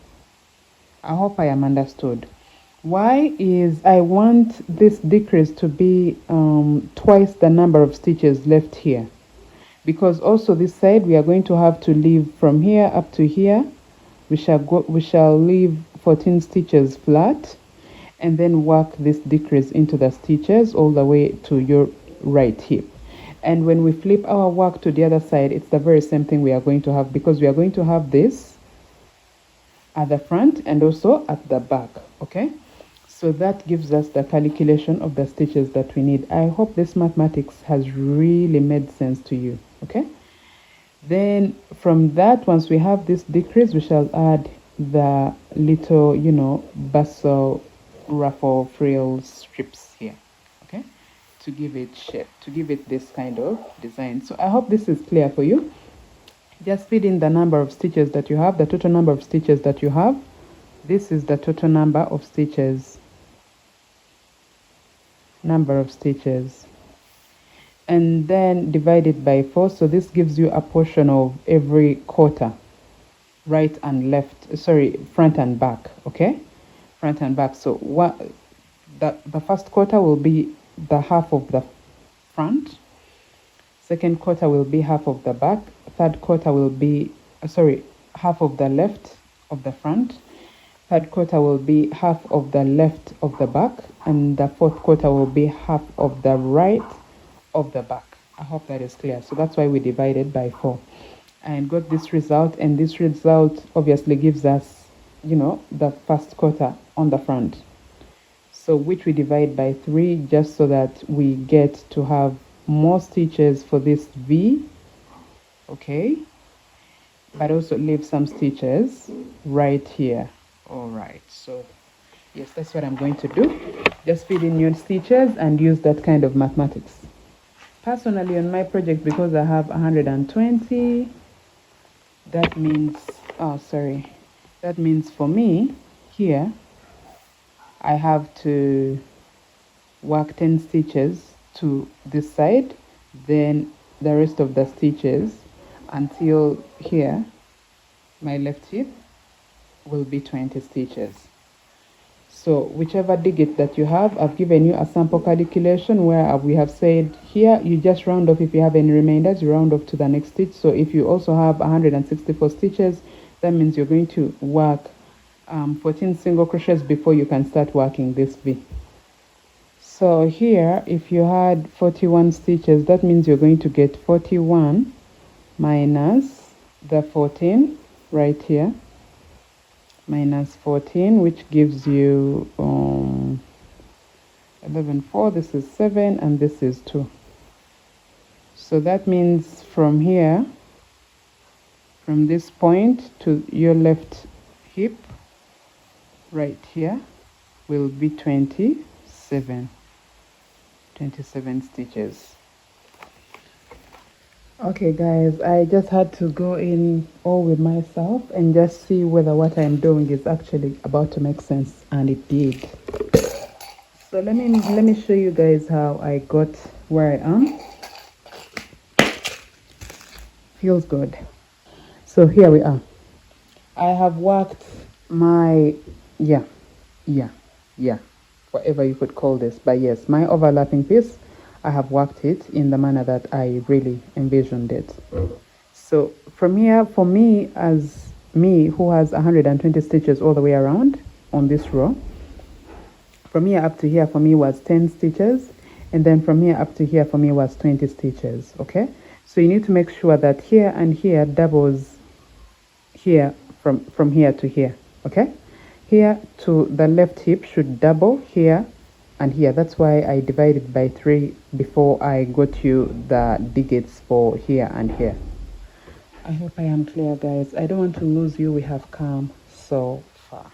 I hope I am understood. Why is I want this decrease to be twice the number of stitches left here, because also this side we are going to have to leave from here up to here. We shall leave 14 stitches flat and then work this decrease into the stitches all the way to your right hip. And when we flip our work to the other side, it's the very same thing we are going to have, because we are going to have this at the front and also at the back. Okay, so that gives us the calculation of the stitches that we need. I hope this mathematics has really made sense to you. Okay, then from that, once we have this decrease, we shall add the little, you know, bustle ruffle frill strips here, okay, to give it shape, to give it this kind of design. So I hope this is clear for you. Just feed in the number of stitches that you have, the total number of stitches that you have. This is the total number of stitches, and then divide it by 4. So this gives you a portion of every quarter, right and left, sorry, front and back. Okay, front and back. So the first quarter will be the half of the front, second quarter will be half of the back, third quarter will be half of the left of the front, third quarter will be half of the left of the back, and the fourth quarter will be half of the right of the back. I hope that is clear. So that's why we divided by 4 and got this result, and this result obviously gives us, you know, the first quarter on the front, so which we divide by 3 just so that we get to have more stitches for this V, okay, but also leave some stitches right here. All right, so yes, that's what I'm going to do. Just feed in your stitches and use that kind of mathematics. Personally, on my project, because I have 120, that means, that means for me here I have to work 10 stitches to this side, then the rest of the stitches until here my left hip will be 20 stitches. So whichever digit that you have, I've given you a sample calculation where we have said here you just round off. If you have any remainders, you round off to the next stitch. So if you also have 164 stitches, that means you're going to work 14 single crochets before you can start working this V. So here, if you had 41 stitches, that means you're going to get 41 minus the 14 right here, minus 14, which gives you 11, 4, this is 7, and this is 2. So that means from here, from this point to your left hip right here will be 27 stitches. Okay guys, I just had to go in all with myself and just see whether what I'm doing is actually about to make sense, and it did. So let me show you guys how I got where I am. Feels good. So here we are. I have worked my whatever you could call this, but yes, my overlapping piece, I have worked it in the manner that I really envisioned it. So from here, for me, as me who has 120 stitches all the way around on this row, from here up to here for me was 10 stitches, and then from here up to here for me was 20 stitches. Okay, so you need to make sure that here and here doubles here from here to here. Okay, here to the left hip should double here and here. That's why I divided by 3 before I got you the digits for here and here. I hope I am clear, guys. I don't want to lose you. We have come so far.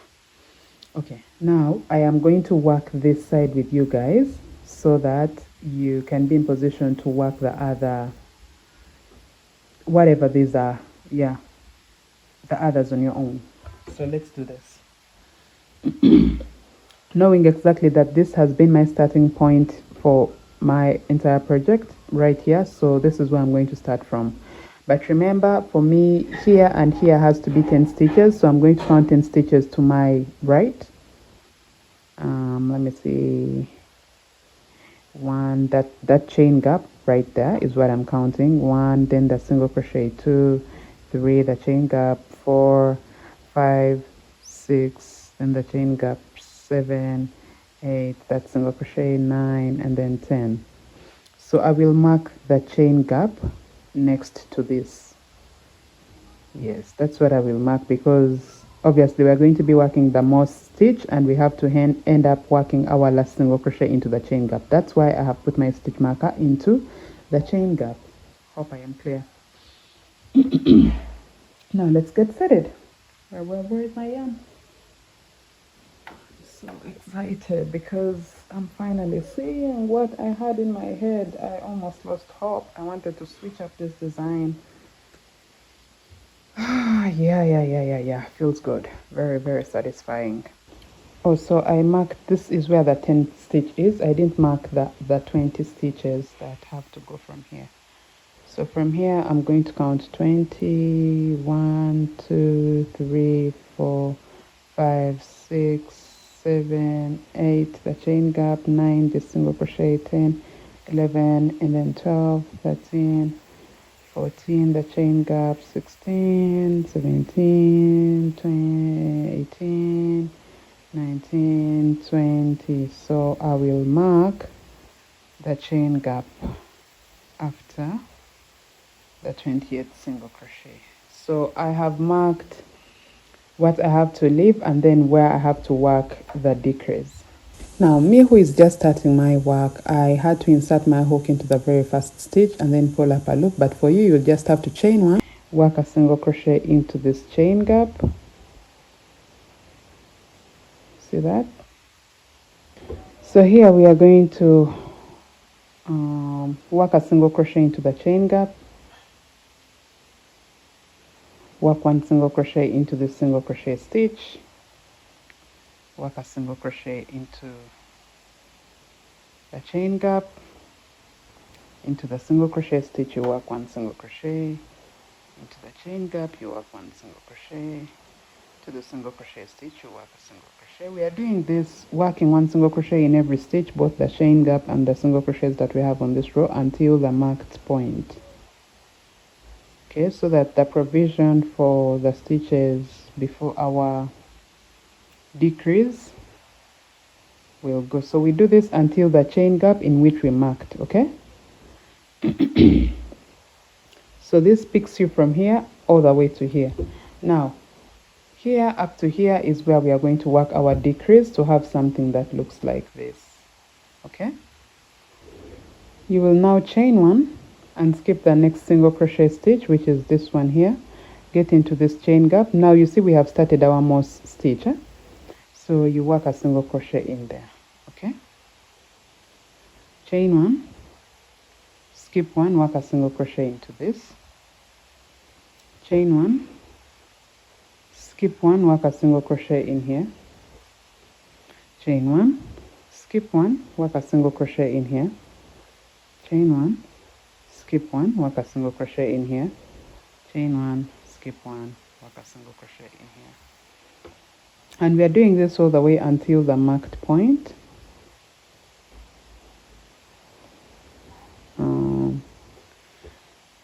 Okay, now I am going to work this side with you guys so that you can be in position to work the other, whatever these are, the others on your own. So let's do this. Knowing exactly that this has been my starting point for my entire project right here, so this is where I'm going to start from. But remember, for me, here and here has to be 10 stitches, so I'm going to count 10 stitches to my right. Let me see. 1, that chain gap right there is what I'm counting. 1, then the single crochet, 2, 3, the chain gap, 4, 5, 6, then the chain gap, 7, 8, that single crochet, 9, and then 10. So I will mark the chain gap next to this. Yes, that's what I will mark, because obviously we're going to be working the most stitch and we have to end up working our last single crochet into the chain gap. That's why I have put my stitch marker into the chain gap. Hope I am clear. Now let's get started. Where is my yarn? So excited because I'm finally seeing what I had in my head. I almost lost hope. I wanted to switch up this design. Yeah, feels good. Very, very satisfying. Also, I marked, this is where the 10 stitch is. I didn't mark the 20 stitches that have to go from here. So from here, I'm going to count 20, 1, 2, 3, 4, 5, 6, 7, 8, the chain gap, 9, the single crochet, 10, 11, and then 12, 13, 14, the chain gap, 16, 17, 20, 18, 19, 20. So I will mark the chain gap after the 20th single crochet. So I have marked what I have to leave and then where I have to work the decrease. Now, me who is just starting my work, I had to insert my hook into the very first stitch and then pull up a loop. But for you, you'll just have to chain one, work a single crochet into this chain gap. See that? So here we are going to work a single crochet into the chain gap, work one single crochet into this single crochet stitch, work a single crochet into the chain gap, into the single crochet stitch you work one single crochet, into the chain gap you work one single crochet, to the single crochet stitch you work a single crochet. We are doing this working one single crochet in every stitch, both the chain gap and the single crochets that we have on this row, until the marked point. Okay, so that the provision for the stitches before our decrease will go. So we do this until the chain gap in which we marked. Okay. So this picks you from here all the way to here. Now here up to here is where we are going to work our decrease to have something that looks like this. Okay, you will now chain one and skip the next single crochet stitch, which is this one here. Get into this chain gap. Now you see we have started our moss stitch, so you work a single crochet in there. Okay, chain one, skip one, work a single crochet into this, chain one, skip one, work a single crochet in here, chain one, skip one, work a single crochet in here, chain one, skip one, work a single crochet in here, chain one, skip one, work a single crochet in here. And we are doing this all the way until the marked point.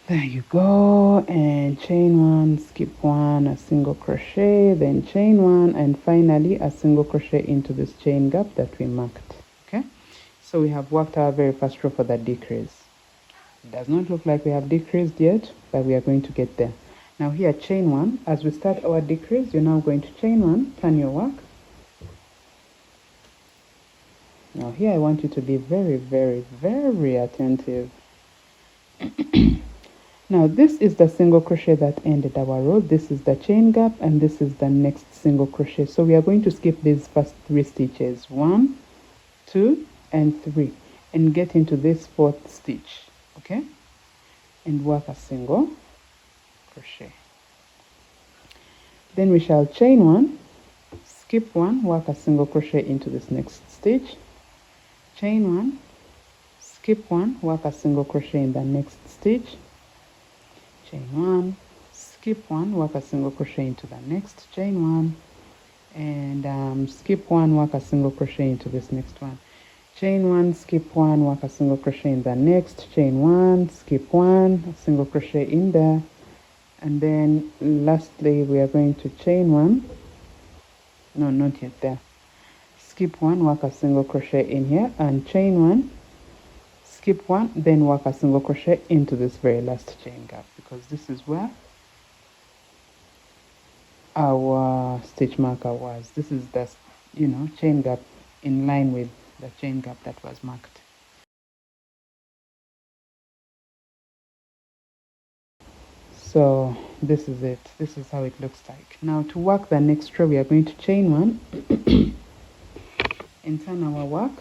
There you go, and chain one, skip one, a single crochet, then chain one, and finally a single crochet into this chain gap that we marked. Okay, so we have worked our very first row for the decrease. It does not look like we have decreased yet, but we are going to get there. Now here, chain one. As we start our decrease, you're now going to chain one, plan your work. Now here I want you to be very, very, very attentive. Now this is the single crochet that ended our row. This is the chain gap, and this is the next single crochet. So we are going to skip these first 3 stitches, 1, 2, and 3, and get into this 4th stitch. Okay, and work a single crochet. Then we shall chain one, skip one, work a single crochet into this next stitch, chain one, skip one, work a single crochet in the next stitch, chain one, skip one, work a single crochet into the next, chain one, and skip one, work a single crochet into this next one, chain one, skip one, work a single crochet in the next, chain one, skip one, a single crochet in there, and then lastly we are going to chain one, no, not yet there, skip one, work a single crochet in here, and chain one, skip one, then work a single crochet into this very last chain gap, because this is where our stitch marker was. This is the, chain gap in line with the chain gap that was marked. So this is it. This is how it looks like. Now to work the next row, we are going to chain one and turn our work.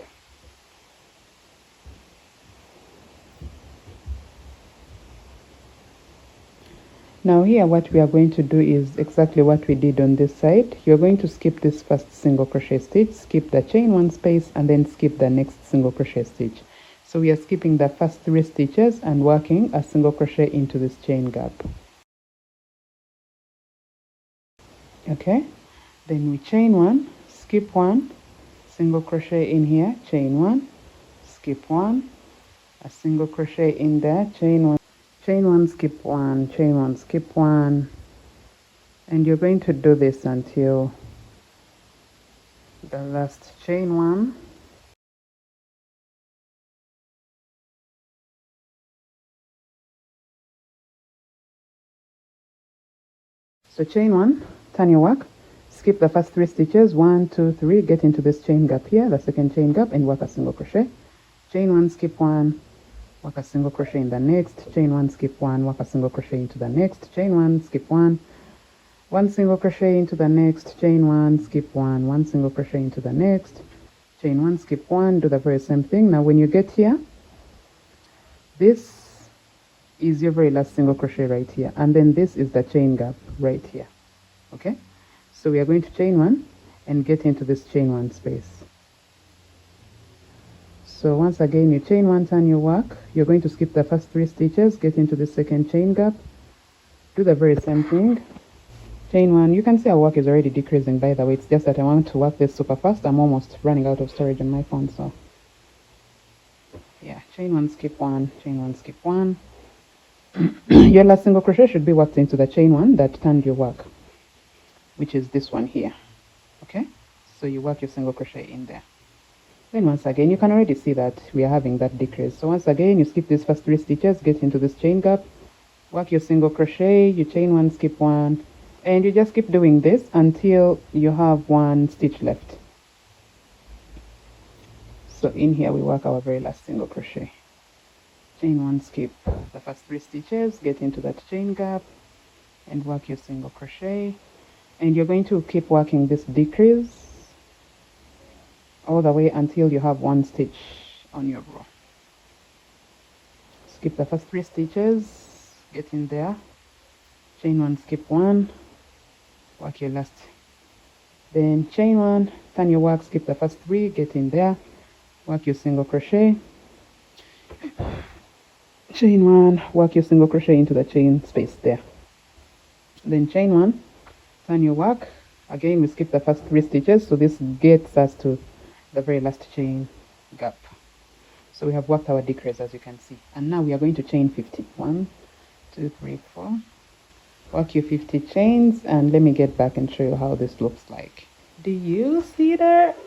Now here what we are going to do is exactly what we did on this side. You're going to skip this first single crochet stitch, skip the chain one space, and then skip the next single crochet stitch. So we are skipping the first 3 stitches and working a single crochet into this chain gap. Okay, then we chain one, skip one, single crochet in here, chain one, skip one, a single crochet in there, chain one, skip one, chain one, skip one, and you're going to do this until the last chain one. So chain one, turn your work, skip the first 3 stitches, 1 2 3, get into this chain gap here, the second chain gap, and work a single crochet. Chain one, skip one, work a single crochet in the next, chain one, skip one, work a single crochet into the next, chain one, skip one single crochet into the next, chain one, skip one single crochet into the next, chain one, skip one, do the very same thing. Now when you get here, this is your very last single crochet right here, and then this is the chain gap right here. Okay, so we are going to chain one and get into this chain one space. So once again, you chain one, turn your work, you're going to skip the first 3 stitches, get into the second chain gap, do the very same thing, chain one. You can see our work is already decreasing, by the way. It's just that I want to work this super fast. I'm almost running out of storage on my phone, so yeah, chain one, skip one, chain one, skip one. Your last single crochet should be worked into the chain one that turned your work, which is this one here. Okay, so you work your single crochet in there. Then once again, you can already see that we are having that decrease. So once again, you skip these first 3 stitches, get into this chain gap, work your single crochet, you chain one, skip one, and you just keep doing this until you have 1 stitch left. So in here we work our very last single crochet, chain one, skip the first 3 stitches, get into that chain gap and work your single crochet, and you're going to keep working this decrease all the way until you have 1 stitch on your row. Skip the first 3 stitches, get in there, chain one, skip one, work your last, then chain one, turn your work, skip the first 3, get in there, work your single crochet, chain one, work your single crochet into the chain space there, then chain one, turn your work. Again, we skip the first 3 stitches, so this gets us to the very last chain gap. So we have worked our decrease, as you can see, and now we are going to chain 50. 1 2 3 4. Work your 50 chains, and let me get back and show you how this looks like. Do you see that?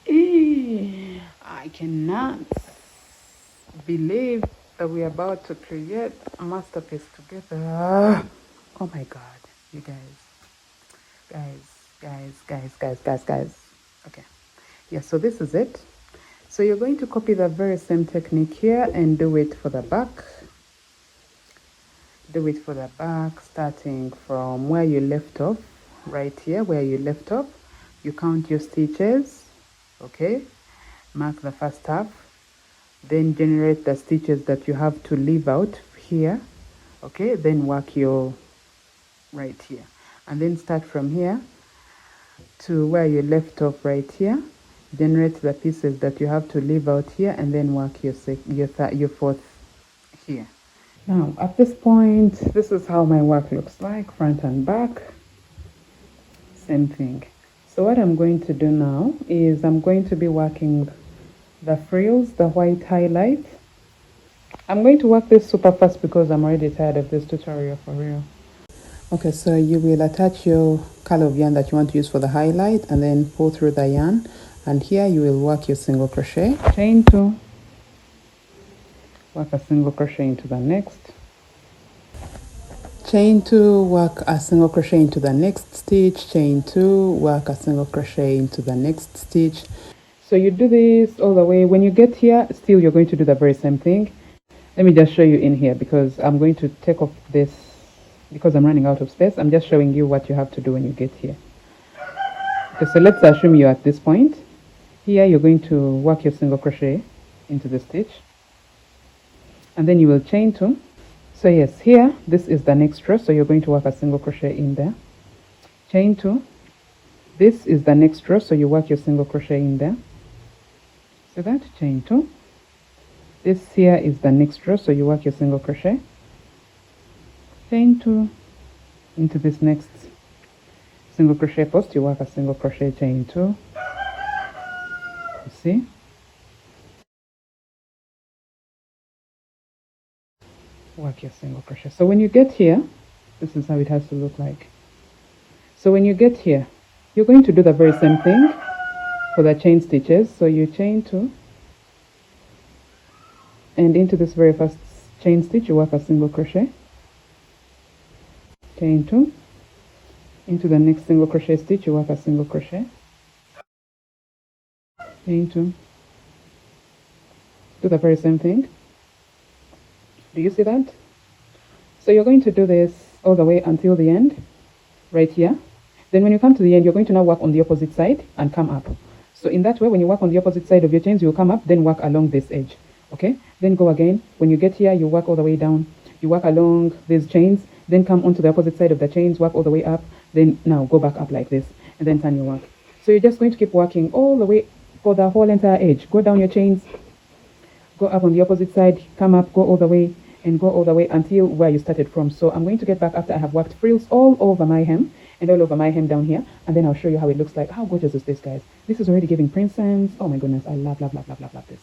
I cannot believe that we're about to create a masterpiece together. Oh my god, you guys. Okay, yeah, so this is it. So you're going to copy the very same technique here and do it for the back. Do it for the back, starting from where you left off, right here where you left off. You count your stitches, okay, mark the first half, then generate the stitches that you have to leave out here, okay, then work your right here, and then start from here to where you left off right here, generate the pieces that you have to leave out here, and then work your fourth here. Now at this point, this is how my work looks like, front and back, same thing. So what I'm going to do now is I'm going to be working the frills, the white highlight. I'm going to work this super fast because I'm already tired of this tutorial, for real. Okay, so you will attach your color of yarn that you want to use for the highlight and then pull through the yarn, and here you will work your single crochet, chain 2, work a single crochet into the next, chain 2, work a single crochet into the next stitch, chain 2, work a single crochet into the next stitch. So you do this all the way. When you get here, still you're going to do the very same thing. Let me just show you in here because I'm going to take off this because I'm running out of space. I'm just showing you what you have to do when you get here. Okay, so let's assume you're at this point. Here you're going to work your single crochet into the stitch, and then you will chain 2. So yes, here this is the next row, so you're going to work a single crochet in there, chain 2. This is the next row, so you work your single crochet in there. So that, chain 2. This here is the next row, so you work your single crochet, chain 2 into this next single crochet post, you work a single crochet, chain 2. You see, work your single crochet. So when you get here, this is how it has to look like. So when you get here, you're going to do the very same thing for the chain stitches. So you chain 2, and into this very first chain stitch you work a single crochet, chain 2, into the next single crochet stitch you work a single crochet, chain 2, do the very same thing. Do you see that? So you're going to do this all the way until the end, right here. Then when you come to the end, you're going to now work on the opposite side and come up. So in that way, when you work on the opposite side of your chains, you'll come up, then work along this edge. Okay? Then go again. When you get here, you work all the way down. You work along these chains, then come onto the opposite side of the chains, work all the way up, then now go back up like this, and then turn your work. So you're just going to keep working all the way for the whole entire edge. Go down your chains, go up on the opposite side, come up, go all the way, and go all the way until where you started from. So I'm going to get back after I have worked frills all over my hem and all over my hem down here, and then I'll show you how it looks like. How gorgeous is this, guys? This is already giving princess. Oh my goodness, I love this.